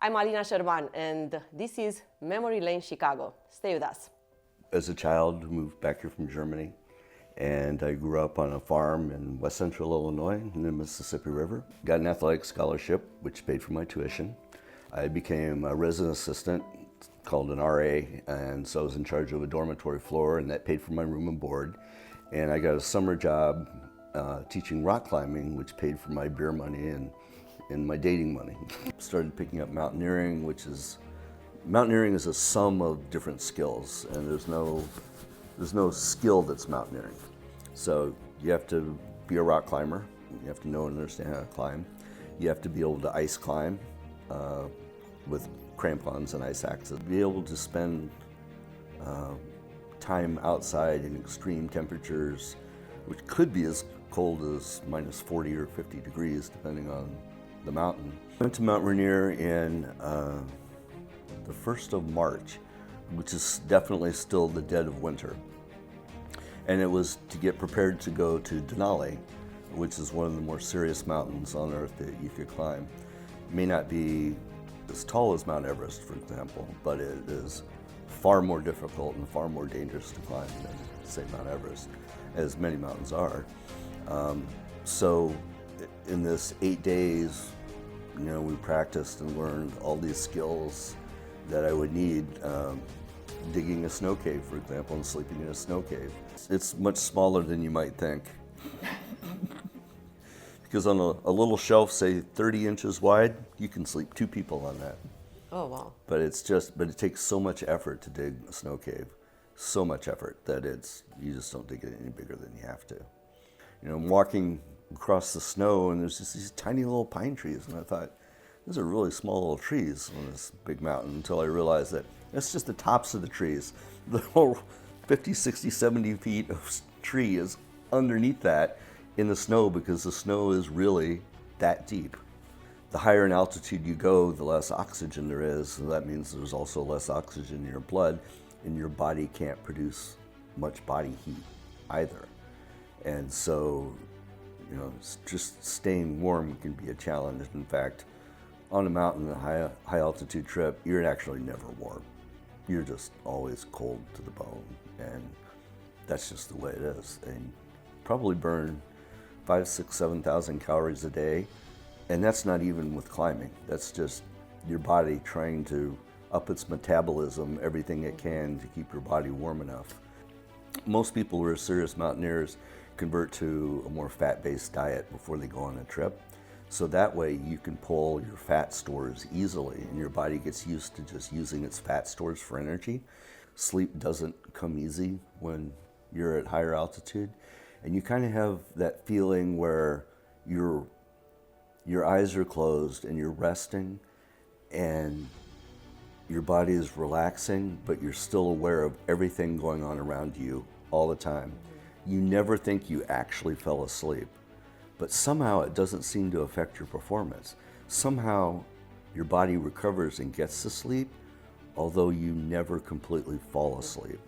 I'm Alina Serban, and this is Memory Lane Chicago. Stay with us. As a child, I moved back here from Germany, and I grew up on a farm in west central Illinois in the Mississippi River. Got an athletic scholarship, which paid for my tuition. I became a resident assistant, called an RA, and so I was in charge of a dormitory floor, and that paid for my room and board. And I got a summer job teaching rock climbing, which paid for my beer money and my dating money. Started picking up mountaineering, mountaineering is a sum of different skills, and there's no skill that's mountaineering. So you have to be a rock climber, you have to know and understand how to climb. You have to be able to ice climb with crampons and ice axes. Be able to spend time outside in extreme temperatures, which could be as cold as minus 40 or 50 degrees, depending on the mountain. I went to Mount Rainier in the 1st of March, which is definitely still the dead of winter. And it was to get prepared to go to Denali, which is one of the more serious mountains on earth that you could climb. It may not be as tall as Mount Everest, for example, but it is far more difficult and far more dangerous to climb than, say, Mount Everest, as many mountains are. So in this 8 days, we practiced and learned all these skills that I would need, digging a snow cave, for example, and sleeping in a snow cave. It's much smaller than you might think. Because on a little shelf, say 30 inches wide, you can sleep 2 people on that. Oh, wow. But it takes so much effort to dig a snow cave, so much effort that you just don't dig it any bigger than you have to. I'm walking across the snow, and there's just these tiny little pine trees, and I thought, those are really small little trees on this big mountain, until I realized that that's just the tops of the trees. The whole 50, 60, 70 feet of tree is underneath that in the snow, because the snow is really that deep. The higher in altitude you go, the less oxygen there is, so that means there's also less oxygen in your blood, and your body can't produce much body heat either. And so, just staying warm can be a challenge. In fact, on a mountain, a high altitude trip, you're actually never warm. You're just always cold to the bone, and that's just the way it is. And probably burn 5,000, 6,000, 7,000 calories a day, and that's not even with climbing. That's just your body trying to up its metabolism, everything it can to keep your body warm enough. Most people who are serious mountaineers convert to a more fat-based diet before they go on a trip. So that way you can pull your fat stores easily, and your body gets used to just using its fat stores for energy. Sleep doesn't come easy when you're at higher altitude, and you kind of have that feeling where your eyes are closed and you're resting, and your body is relaxing, but you're still aware of everything going on around you all the time. You never think you actually fell asleep, but somehow it doesn't seem to affect your performance. Somehow your body recovers and gets to sleep, although you never completely fall asleep.